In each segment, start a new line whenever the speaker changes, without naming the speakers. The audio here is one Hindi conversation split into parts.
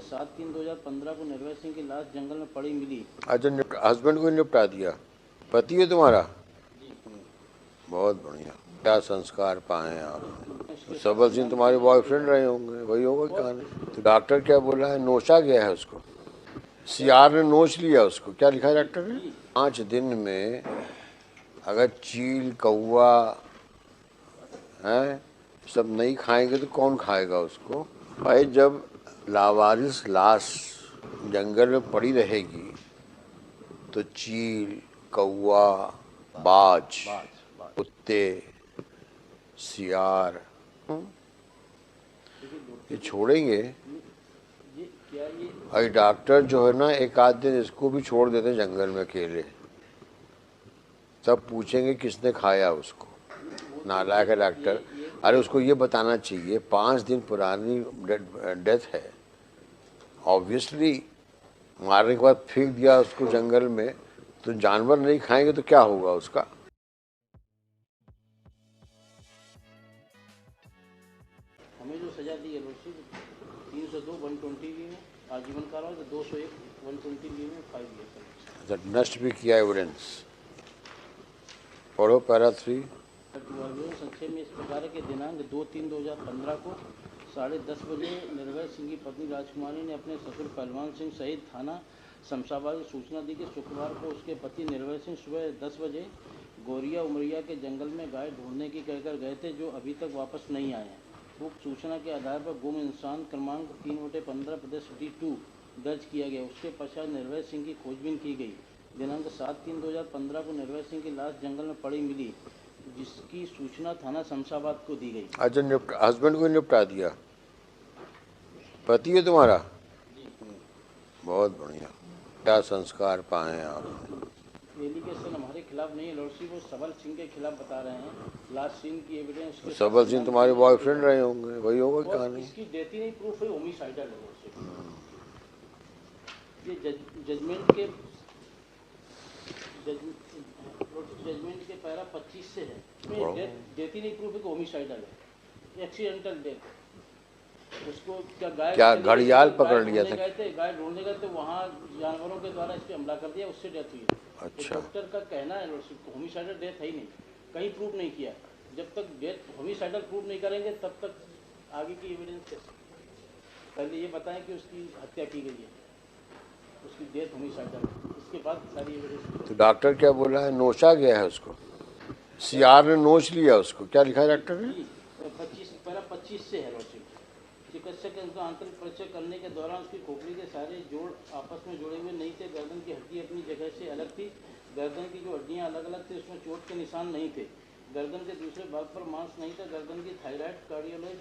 7/3/2015 को निर्भय सिंह की लाश जंगल में पड़ी मिली।
अच्छा, हस्बैंड को निपटा दिया। पति है तुम्हारा? बहुत बढ़िया। क्या संस्कार पाए आप। सबल सिंह तुम्हारे बॉयफ्रेंड रहे होंगे, वही होगा कहानी। तो डॉक्टर क्या बोला है? नोचा गया है उसको, सीआर ने नोच लिया उसको। क्या लिखा है डॉक्टर ने? 5 दिन में अगर चील कौआ है सब नहीं खाएंगे तो कौन खाएगा उसको? भाई, जब लावारिस लाश जंगल में पड़ी रहेगी तो चील, कौआ, बाज, कुत्ते, सियार ये छोड़ेंगे? भाई, डॉक्टर जो है ना, एक आध दिन इसको भी छोड़ देते हैं जंगल में अकेले, तब पूछेंगे किसने खाया उसको। नालायक है डॉक्टर। अरे उसको ये बताना चाहिए 5 दिन पुरानी डेथ है, ऑब्वियसली मारने के बाद फेंक दिया उसको जंगल में, तो जानवर नहीं खाएंगे तो क्या होगा उसका?
हमें जो सजा दी है 302 120 में आजीवन कारावास, 201 120 में 5 ईयर।
नष्ट भी किया एविडेंस। पढ़ो पैरा 3।
संक्षेप में इस प्रकार के दिनांक 2/3/2015 को 10:30 बजे निर्भय सिंह की पत्नी राजकुमारी ने अपने ससुर पहलवान सिंह सहित थाना शमशाबाद को सूचना दी कि शुक्रवार को उसके पति निर्भय सिंह सुबह 10 बजे गोरिया उमरिया के जंगल में गाय ढूंढने की कहकर गए थे, जो अभी तक वापस नहीं आए हैं। उक्त सूचना के आधार पर गुम इंसान क्रमांक 3/15 प्रदेश D2 दर्ज किया गया। उसके पश्चात निर्भय सिंह की खोजबीन की गई। दिनांक 7/3/2015 को निर्भय सिंह की लाश जंगल में पड़ी मिली, जिसकी सूचना थाना शमशाबाद को दी गई।
अच्छा, हस्बैंड को निपटा दिया। पति है तुम्हारा? बहुत बढ़िया। क्या संस्कार पाए आप।
एलिगेशन हमारे खिलाफ नहीं है लॉर्डशिप, वो सबल सिंह के खिलाफ बता रहे हैं। लास्ट सीन की एविडेंस
सबल सिंह तुम्हारे बॉयफ्रेंड रहे होंगे, वही होगा कहानी।
इसकी डेथ ही नहीं प्रूफ है, होमिसाइडल है लॉर्डशिप। ये जजमेंट के पैरा 25 से है, डेथ ही नहीं प्रूफ है कि होमिसाइडल है, एक्सीडेंटल डेथ। उसको क्या
घड़ियाल पकड़ लिया था?
गाय ढूंढने गए थे, वहाँ जानवरों के द्वारा इस पर हमला कर दिया, उससे डेथ हुई।
अच्छा।
डॉक्टर का कहना है होमिसाइडल डेथ है ही नहीं, कहीं प्रूफ नहीं किया। जब तक डेथ होमिसाइडल प्रूफ नहीं करेंगे तब तक आगे की एविडेंस। पहले ये बताएं कि उसकी हत्या की गई है, उसकी डेथ होमिसाइडल, इसके बाद सारी एविडेंस।
तो डॉक्टर क्या बोला है? नोचा गया है उसको, सीआर ने नोच लिया उसको। क्या लिखा है डॉक्टर ने?
25 से है। चिकित्सक उनका आंतरिक परीक्षण करने के दौरान उसकी खोपड़ी के सारे जोड़ आपस में जुड़े हुए नहीं थे। गर्दन की हड्डी अपनी जगह से अलग थी। गर्दन की जो हड्डियां अलग अलग थी उसमें चोट के निशान नहीं थे। गर्दन के दूसरे भाग पर मांस नहीं था। गर्दन की थायराइड, कार्डियोलाइड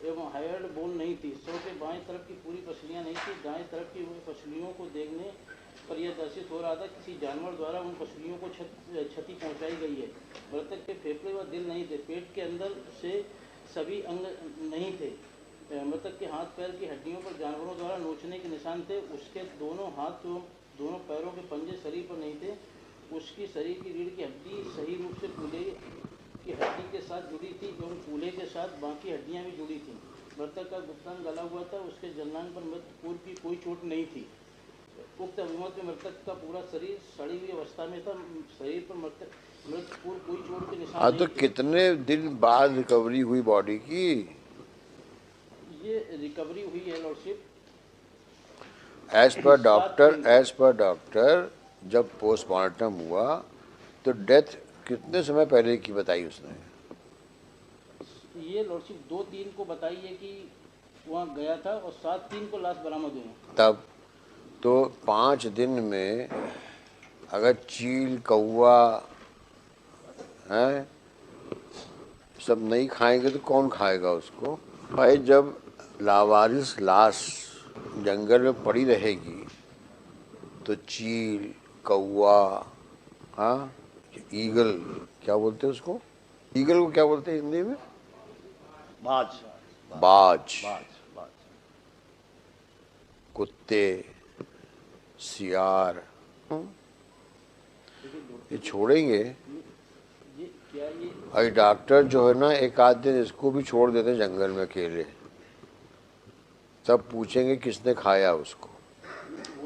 एवं हाइड बोन नहीं थी। सर के बाएं तरफ की पूरी पसलियाँ नहीं थी। दाएं तरफ की पसलियों को देखने पर यह दर्शित हो रहा था किसी जानवर द्वारा उन पसलियों को क्षति पहुँचाई गई है। मृतक के फेफड़े व दिल नहीं थे। पेट के अंदर से सभी अंग नहीं थे। मृतक के हाथ पैर की हड्डियों पर जानवरों द्वारा नोचने के निशान थे। उसके दोनों हाथ और दोनों पैरों के पंजे शरीर पर नहीं थे। उसकी शरीर की रीढ़ की हड्डी सही रूप से कूल्हे की हड्डी के साथ जुड़ी थी एवं कूल्हे के साथ बाकी हड्डियां भी जुड़ी थी। मृतक का गुप्तांग गला हुआ था। उसके जलांग पर मृत पूर्व की कोई चोट नहीं थी। उक्त अभिमत में मृतक का पूरा शरीर सड़ी हुई अवस्था में था। शरीर पर मृत पूर्व कोई चोट के निशान नहीं थे।
तो कितने दिन बाद रिकवरी हुई बॉडी की?
ये रिकवरी हुई है लॉर्डशिप।
एज पर डॉक्टर जब पोस्टमार्टम हुआ तो डेथ कितने समय पहले की बताई उसने?
ये लॉर्डशिप 2-3 को बताई है कि वहाँ गया था और 7-3 को लाश बरामद हुई।
तब तो 5 दिन में अगर चील कौआ है सब नहीं खाएंगे तो कौन खाएगा उसको? भाई, जब लावारिस लाश जंगल में पड़ी रहेगी तो चील, कौआ, हाँ, ईगल, क्या बोलते हैं उसको? ईगल को क्या बोलते हैं हिंदी में? बाज। कुत्ते, सियार ये छोड़ेंगे? भाई, डॉक्टर जो है ना, एक आध दिन इसको भी छोड़ देते हैं जंगल में अकेले, तब पूछेंगे किसने खाया उसको,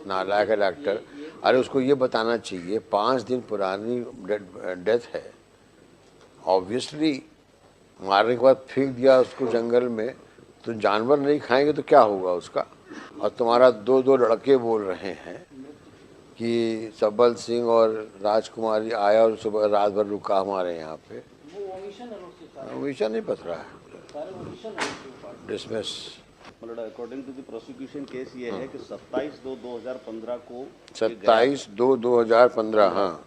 नालायक है डॉक्टर। अरे उसको ये बताना चाहिए 5 दिन पुरानी डेथ है, ऑब्वियसली मारने के बाद फेंक दिया उसको जंगल में, तो जानवर नहीं खाएंगे तो क्या होगा उसका। और तुम्हारा दो दो लड़के बोल रहे हैं कि सबल सिंह और राजकुमारी आया और सुबह रात भर रुका हमारे यहाँ पे।
वो ओमिशन है उसके साथ,
हमेशा नहीं पता है,
सारे ओमिशन है उसके ऊपर।
डिसमिस।
मतलब according to the prosecution case ये है कि 27/2/2015 को
27/2/2015, हाँ।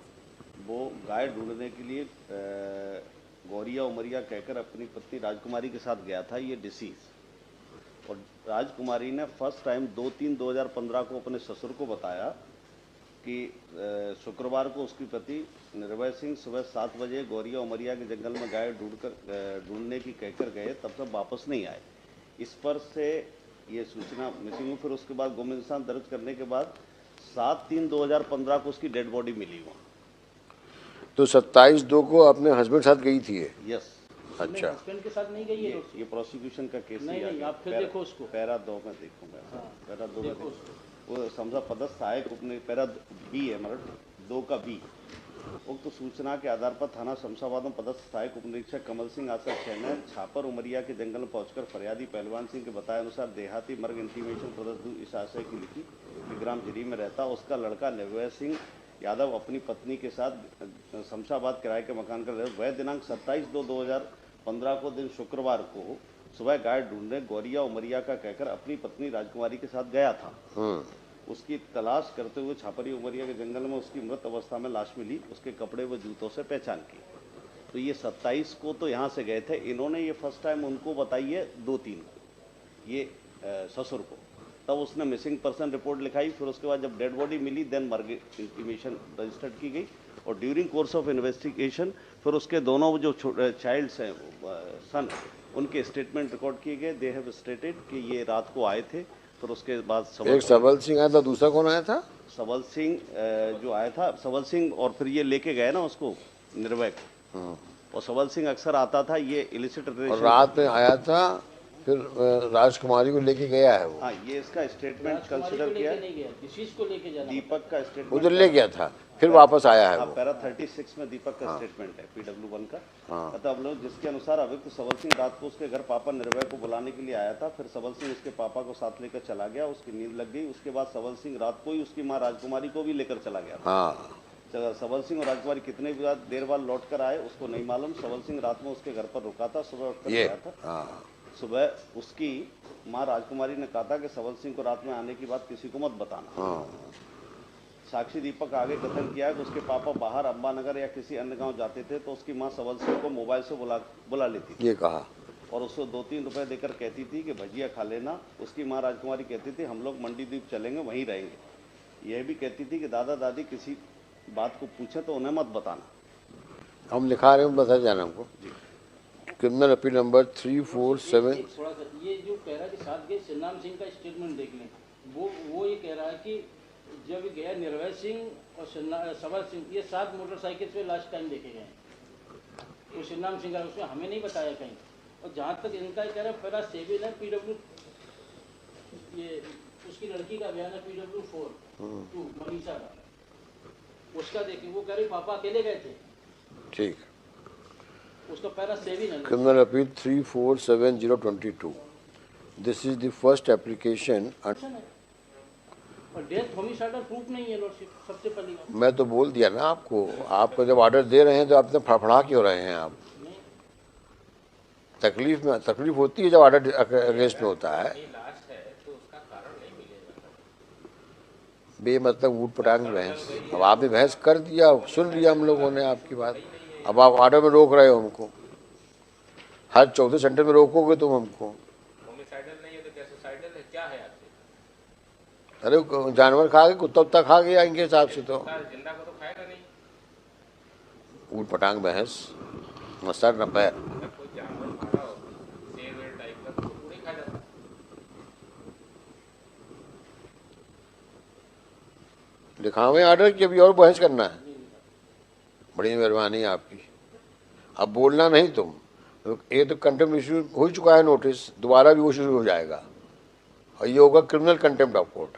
वो गाय ढूंढने के लिए गौरिया उमरिया कहकर अपनी पत्नी राजकुमारी के साथ गया था, ये डिसीज। और राजकुमारी ने फर्स्ट टाइम 2/3/2015 को अपने ससुर को बताया कि शुक्रवार को उसकी पति निर्भय सिंह सुबह 7 बजे गौरिया उमरिया के जंगल में गाय ढूंढने की कहकर गए, तब तक वापस नहीं आए। इस पर से ये सूचना मिसिंग हुई। फिर उसके बाद गुमनिशान दर्ज करने के बाद 7/3/2015 को उसकी डेड बॉडी मिली वहाँ।
तो 27/2 को अपने हस्बैंड साथ गई थी ये?
यस।
अच्छा,
हस्बैंड के साथ नहीं गई है
ये प्रोसिक्यूशन का केस
नहीं, नहीं, आप फिर देखो उसको।
पैरा 2 में देखूंगा। पैरा 2 में
देखो उसको।
वो समझा पदस्थ सहायक उपने पैरा बी है, मतलब 2 का बी। उक्त सूचना के आधार पर थाना शमशाबाद में पदस्थ सहायक उपनिरीक्षक कमल सिंह आसर 6 ने छापर उमरिया के जंगल में पहुंचकर फरियादी पहलवान सिंह के बताए अनुसार देहाती मर्ग इंटीमेशन प्रदर्शित इस आशय की लिखी कि ग्राम झिरी में रहता उसका लड़का निर्भय सिंह यादव अपनी पत्नी के साथ शमशाबाद किराए के मकान कर रहे। वह दिनांक 27/2/2015 को दिन शुक्रवार को सुबह गाय ढूंढने गौरिया उमरिया का कहकर अपनी पत्नी राजकुमारी के साथ गया था। उसकी तलाश करते हुए छापरी उमरिया के जंगल में उसकी मृत अवस्था में लाश मिली, उसके कपड़े व जूतों से पहचान की। तो ये 27 को तो यहाँ से गए थे, इन्होंने ये फर्स्ट टाइम उनको बताई है 2/3 को, ये ससुर को। तब उसने मिसिंग पर्सन रिपोर्ट लिखाई। फिर उसके बाद जब डेड बॉडी मिली देन मर्ग इंटीमेशन रजिस्टर्ड की गई। और ड्यूरिंग कोर्स ऑफ इन्वेस्टिगेशन फिर उसके दोनों जो चाइल्ड्स हैं सन, उनके स्टेटमेंट रिकॉर्ड किए गए। दे हैव स्टेटेड कि ये रात को आए थे। फिर उसके बाद
एक सबल सिंह आया था, दूसरा कौन आया था?
सबल सिंह जो आया था, सबल सिंह, और फिर ये लेके गए ना उसको निर्भय को। और सबल सिंह अक्सर आता था, ये इलिसिट
और रात में आया था, फिर राजकुमारी को लेके गया है वो।
हाँ, ये इसका स्टेटमेंट कंसिडर किया है।
नहीं गया, डिसीज को लेके जाना।
दीपक का स्टेटमेंट
उधर ले गया था, फिर वापस आया है वो।
पैरा 36 में दीपक का स्टेटमेंट है PW1 का। मतलब लोग जिसके अनुसार अभियुक्त सबल सिंह रात को उसके घर पापा निर्भय को बुलाने के लिए आया था। फिर सबल सिंह उसके पापा को साथ लेकर चला गया, उसकी नींद लग गई। उसके बाद सबल सिंह रात को ही उसकी माँ राजकुमारी को भी लेकर चला गया था। सबल सिंह और राजकुमारी कितने देर बाद लौट कर आए उसको नहीं मालूम। सबल सिंह रात में उसके घर पर रुका था, सुबह उठकर गया था। सुबह उसकी माँ राजकुमारी ने कहा था कि सबल सिंह को रात में आने की बात किसी को मत बताना। साक्षी दीपक आगे कथन किया कि उसके पापा बाहर अम्बानगर या किसी अन्य गांव जाते थे तो उसकी मां सबल सिंह को मोबाइल से बुला लेती थी,
ये कहा,
और उसको 2-3 रुपए देकर कहती थी कि भजिया खा लेना। उसकी मां राजकुमारी कहती थी हम लोग मंडी द्वीप चलेंगे, वहीं रहेंगे। यह भी कहती थी कि दादा दादी किसी बात को पूछे तो उन्हें मत बताना।
हम लिखा रहे हैं, बता जाना हमको। Criminal appeal number 347।
थोड़ा सा ये जो कह रहा है कि साथ गए सिन्नाम सिंह का स्टेटमेंट देख लें। वो ये कह रहा है कि जब गया निर्भय सिंह और सबल सिंह, ये 7 मोटरसाइकिल पे लास्ट टाइम देखे गए। वो सिन्नाम सिंह का उसमें हमें नहीं बताया कहीं। और जहाँ तक इनका कह रहा है पैरा 7 है PW, ये उसकी लड़की का बयान है PW4 मनीषा का, उसका देखिए। वो कह रही पापा अकेले गए थे। ठीक, उसका पैरा 7 है।
Criminal appeal 347022। This is the first application.
और डेथ होमिसाइडल प्रूफ नहीं है लॉर्डशिप, सबसे पहली बात।
मैं तो बोल दिया ना आपको, आपको जब ऑर्डर दे रहे हैं तो आप तो फड़फड़ा क्यों रहे हैं आप? तकलीफ होती है जब ऑर्डर अगेंस्ट में होता है। बेमतलब ऊट पटांग बहस। अब आपने बहस कर दिया, सुन लिया हम लोगों ने आपकी बात। अब आप ऑर्डर में रोक रहे हो हमको, हर 14 घंटे में रोकोगे तुम हमको।
होमिसाइडल नहीं है तो क्या सुसाइडल है? क्या है आपसे?
अरे जानवर खा गए, कुत्ता उत्ता खा गया, इनके हिसाब से तो
जिंदा को तो खाएगा नहीं।
ऊट पटांग बहस, मस्तर न पैर।
अगर कोई जानवर मारा हो शेर वेर टाइप का तो पूरे खा जाता है।
लिखावे ऑर्डर की अभी और बहस करना है? बड़ी मेहरबानी आपकी। अब बोलना नहीं तुम, ये तो कंटेम्प्ट इशू हो चुका है नोटिस, दोबारा भी वो शुरू हो जाएगा। और ये होगा क्रिमिनल कंटेम्प्ट ऑफ कोर्ट।